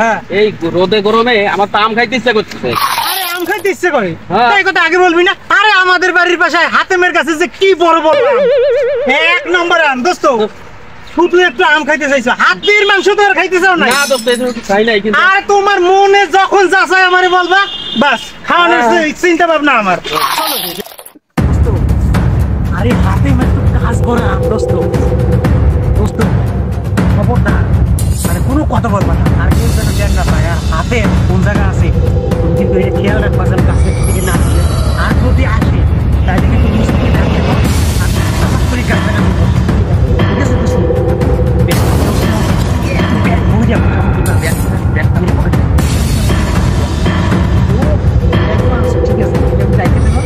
হ্যাঁ এই রোদে গরমে আমার তো আম খাইতে ইচ্ছা করতেছে। আরে আম খাইতে ইচ্ছে করে এই কথা আগে বলবি না। আরে আমাদের বাড়ির পাশে হাতেমের কাছে যে কি বড় বড় আম, এক নম্বর আম দোস্ত। শুধু একটু আম খাইতে চাইছো, হাতির মাংস তো আর খাইতে চাও না? না দোস্ত এসব খাই নাই কিন্তু। আর তোমার মনে যখন যা চায় আমারে বলবা, বাস খাওয়ানোর চিন্তা ভাবনা আমার। আরে হাতিমের তো কাজ করে আম দোস্ত। দোস্ত খবর না, মানে কোনো কথা বলবা না, আর কেউ যেন জ্ঞান না পায়। আর হাতে কোন জায়গা আছে তুমি কিন্তু এটা খেয়াল রাখবা যেন কাছে থেকে না আসে। আর যদি আসে তাহলে কিন্তু মুশকিল থাকবে না। আর আমার করে কাছে না ঠিক আছে দোস্ত? বুঝে যাবো আমি পকেটে ঠিক আছে, আমি যাইতে দেবো।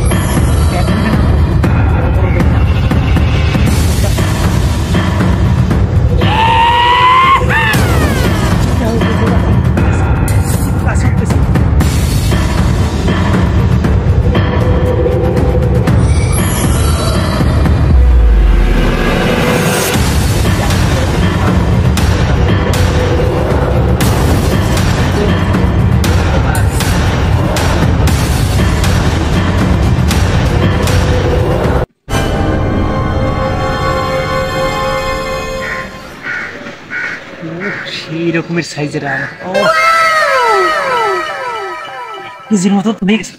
সেই রকমের সাইজের আম, কেজির মতো হয়ে গেছে।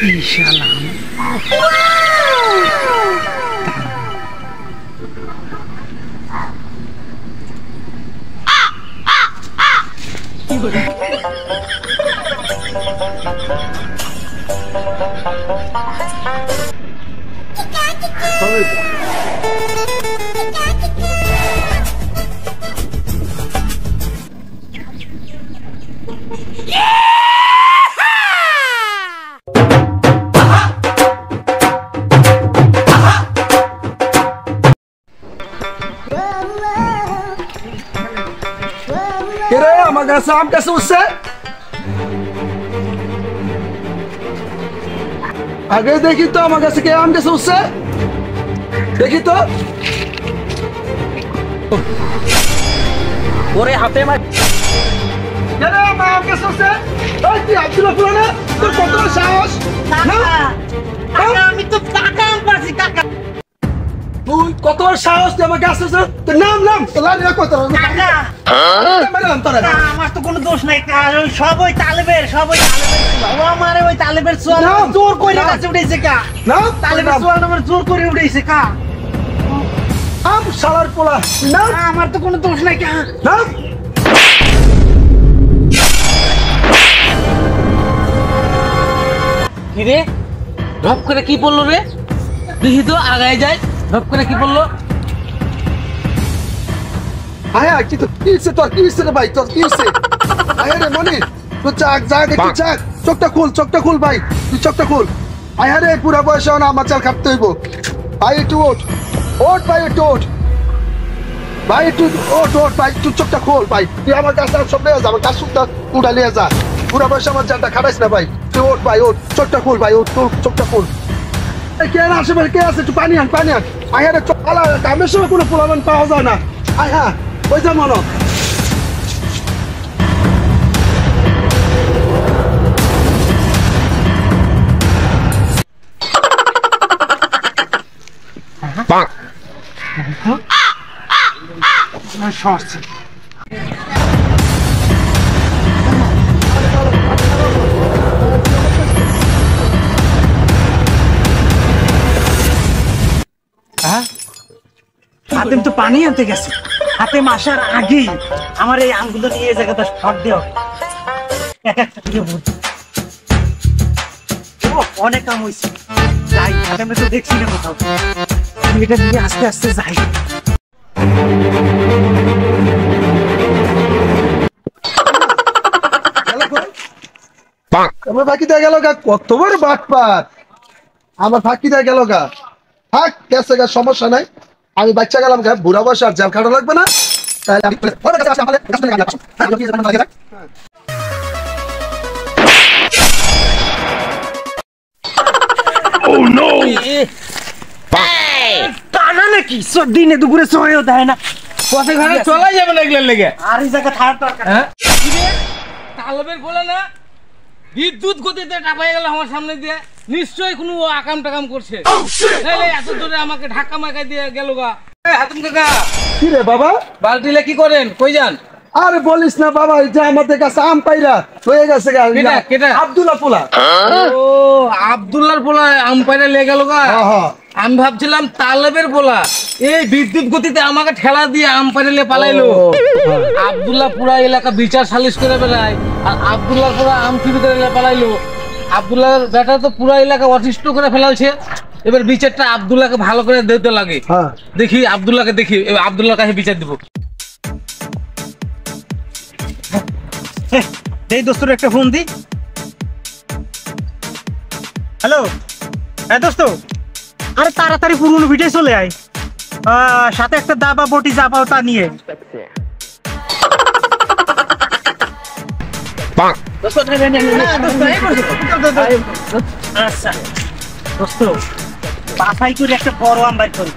বিশাল আম। আমার কাছে আম কাছে উঠছে, আগে দেখি তো আমার কাছে কে আম কাছে উঠছে, দেখি তো। ওরে হাতে মার আম কাছে উঠছে, তুই আব্দুল্লাহ ফুলানা, তোর কত সাহস? আমি তো টাকা আম পাচ্ছি, টাকা। তুই কত সাহস তুই আমার কাছে উঠছে? তোর নাম নাম কত? আমার তো কোনো দোষ নাই, সব ওই তালেবের, সব ওই তালেবের। ও আমারে ওই তালেবের চুয়াল জোর করে কাছে উঠেছে কা? তালেবের চুয়াল আমার জোর করে উঠেছে কা? আম শালার পোলা না, আমার তো কোনো দোষ নাই কা? না কি রে ধপ করে কি বললো রে? দেখি তো আগায় যায়, ধপ করে কি বললো? আয়া কি তো কি হইছে তোর? কি হইছে রে ভাই? তোর কি হইছে? আয়া রে মনি, তুই চাক জাগ একটু চাক, চোখটা খুল ভাই, তুই চোখটা খুল। আয়া রে পুরা বয়সে না আমার চাল খাটতে হইব ভাই, একটু ওঠ ভাই, একটু ওঠ ভাই, একটু ওঠ ভাই, তুই চোখটা খোল ভাই। তুই আমার কাছে সব নিয়ে যা, আমার কাজ সুখটা উঠা নিয়ে যা। পুরা বয়সে আমার চালটা খাটাইস না ভাই, তুই ওঠ ভাই, ওঠ, চোখটা খুল ভাই, ওঠ, চোখটা খুল। কে আসে ভাই, কে আছে? একটু পানি আন। আয়া রে চলা কামের সময় কোনো পোলাবান পাওয়া যায় না। আয়া ওই যা মনো সমস্যা। হাতেম তো পানি আনতে গেছে, হাতেম আসার আগেই আমার এই আমগুলো নিয়ে এই জায়গাটা শর্ট দেওয়া। অনেক আম হয়েছে, যাই হাতেম তো দেখছি না কোথাও, এটা নিয়ে আস্তে আস্তে যাই। আমার ফাঁকি দেয়া গেল গা, কত বড় বাটপার! আমার ফাঁকি দেয়া গেল গা। থাক গেছে গা, সমস্যা নাই। আমি বাচ্চা গেলাম গা, বুড়া বয়সে আর জাল খাটা লাগবে না। তাহলে আমি ওর কাছে আসি আমাদের কাছে লাগে আসো হ্যাঁ লোকে যেন লাগে ও নো কানা নাকি দিনে দুপুরে সময়ও দেয় না পথে ঘাটে চলাই যাবে না এগুলোর লেগে। আর এই জায়গা থাকার দরকার হ্যাঁ তালবের বলে না বিদ্যুৎ গতিতে টাপাই গেল আমার সামনে দিয়ে, নিশ্চয়ই কোনো আকাম টাকাম করছে। এত দূরে আমাকে ধাক্কা মাকাই দিয়ে গেল গা। হাতুম কাকা কি রে বাবা বালতিলে কি করেন, কই যান? আরে বলিস না বাবা, এই যে আমাদের কাছে আম পাইরা হয়ে গেছে কেটা? আব্দুল্লাহ পোলা। ও আব্দুল্লাহর পোলা আম পাইরা লেগে গেল গা। আমি ভাবছিলাম তালেবের পোলা এই বিদ্যুৎ গতিতে আমাকে ঠেলা দিয়ে আম পাইলে পালাইলো। আব্দুল্লাহ পুরা এলাকা বিচার সালিশ করে বেড়ায়, আর আব্দুল্লাহর পুরা আম চুরি করে পালাইলো। আব্দুল্লাহর বেটা তো পুরা এলাকা অতিষ্ঠ করে ফেলালছে। এবার বিচারটা আব্দুল্লাহকে ভালো করে দিতে লাগে। দেখি আব্দুল্লাহকে দেখি, আব্দুল্লাহর কাছে বিচার দিব। এই দোস্তর একটা ফোন দি। হ্যালো হ্যাঁ দোস্ত, আরে তাড়াতাড়ি পুরনো ভিটে চলে আয়, সাথে একটা দাবা বটি যা পাও তা নিয়ে। আচ্ছা দোস্ত, বাছাই করে একটা বড় আম বাইর করি।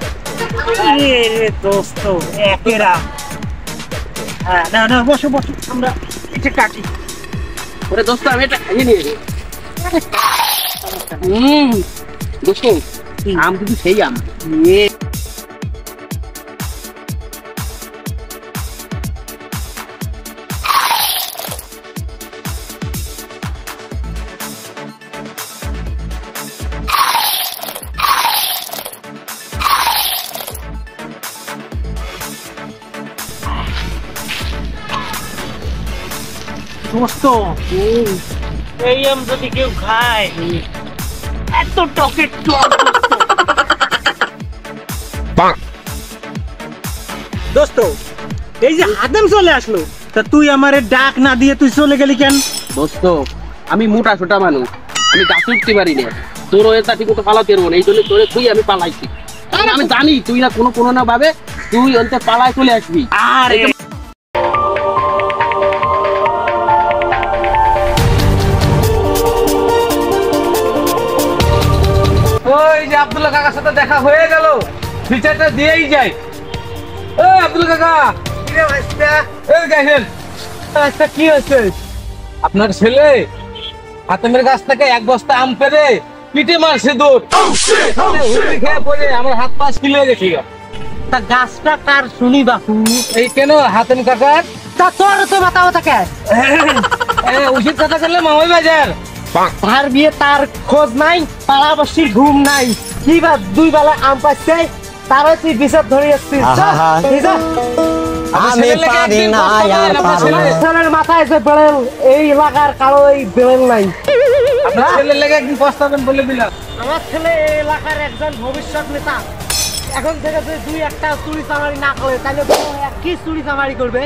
দোস্ত একেরা, হ্যাঁ না না বসো বসো, আমরা এটা কাটি। ওরে দোস্ত আমি এটা নিয়ে দোস্ত আম কিন্তু সেই আম। দোস্ত এই আম যদি কেউ খায় এত টকের টক দোস্ত। এই যে হাতেম চলে আসলো, তা তুই আমারে ডাক না দিয়ে তুই চলে গেলি কেন? দোস্ত আমি মোটা ছোটা মানুষ, আমি গাছে উঠতে পারি না, তোর এটা ঠিক মতো পালাতে পারবো না, এই জন্য তোরে তুই আমি পালাইছি। আমি জানি তুই না কোনো না ভাবে তুই অন্তে পালায় চলে আসবি। আরে ওই যে আব্দুল্লাহ কাকার সাথে দেখা হয়ে গেল, বিচারটা দিয়েই যায়। ও আব্দুল্লাহ কাকা কি হয়েছে? আপনার ছেলে হাতেমের গাছ থেকে এক বস্তা আম পেরে পিঠে মারছে দৌড়, খেয়ে পড়ে আমার হাত পা ছিলে গেছে। তা গাছটা কার শুনি বাপু? এই কেন হাতেম কাকার? তা তোর তো মাথা থাকে উচিত কথা করলে মামাই বাজার। তার বিয়ে তার খোঁজ নাই, পাড়াবাসীর ঘুম নাই, কি বা দুই বেলা আম পাচ্ছে তারা তুই বিচার ধরে আসছিস। ছেলের মাথায় যে বেড়েল, এই এলাকার কারো এই বেড়েল নাই। আপনার ছেলের লেগে একদিন পস্তাবেন বলে দিলাম। আমার ছেলে এই এলাকার একজন ভবিষ্যৎ নেতা। এখন থেকে যদি দুই একটা চুরি চামারি না করে তাহলে কি চুরি চামারি করবে?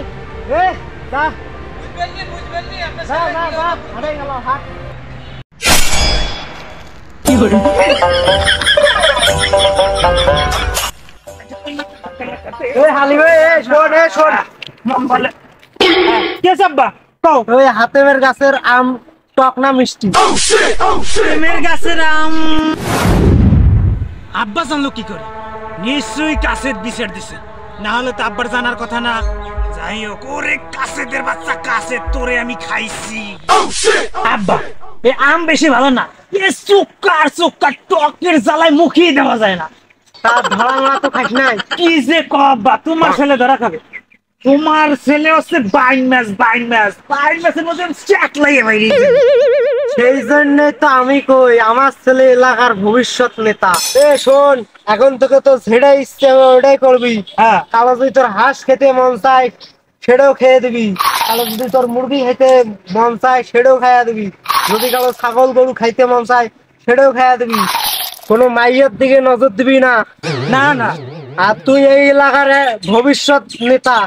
হাতেমের গাছের আম টক না মিষ্টি? হাতেমের গাছের আম আব্বা জানলো কি করে? নিশ্চয়ই কাছের বিচার দিছে, না হলে তো আব্বার জানার কথা না। যাই হোক, ওরে কাছেদের বাচ্চা, কাছে তোরে আমি খাইছি। আব্বা এই আম বেশি ভালো না, এ চুক্কার চুক্কার টকের জ্বালায় মুখিয়ে দেওয়া যায় না। তার ধরা মারা তো খাইস নাই। কি যে কব্বা, তোমার ছেলে ধরা খাবে? তোমার ছেলে হচ্ছে বাইন ম্যাচের মধ্যে স্ট্যাক লাগিয়ে বাইরে। সেই জন্যই তো আমি কই আমার ছেলে এলাকার ভবিষ্যৎ নেতা। এ শোন, এখন তোকে তো যেটাই ইচ্ছে ওটাই করবি। হ্যাঁ, কালো যদি তোর হাঁস খেতে মন চায় সেটাও খেয়ে দিবি, কালো যদি তোর মুরগি খাইতে মন চায় সেটাও খাইয়া দিবি, যদি কালো ছাগল গরু খাইতে মন চায় সেটাও খাইয়া দিবি। কোনো মাইয়ের দিকে নজর দিবি না। না না, আর তুই এই এলাকার ভবিষ্যৎ নেতা,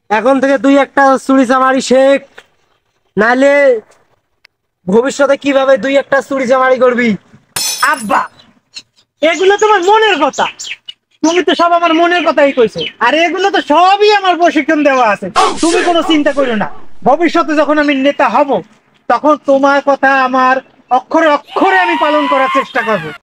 এখন থেকে তুই একটা চুরি চামারি শেখ, নাহলে ভবিষ্যতে কিভাবে দুই একটা চুরি চামারি করবি। আব্বা এগুলো তোমার মনের কথা, তুমি তো সব আমার মনের কথাই কইছো, আর এগুলো তো সবই আমার প্রশিক্ষণ দেওয়া আছে। তুমি কোনো চিন্তা করো না, ভবিষ্যতে যখন আমি নেতা হব তখন তোমার কথা আমার অক্ষরে অক্ষরে আমি পালন করার চেষ্টা করবো।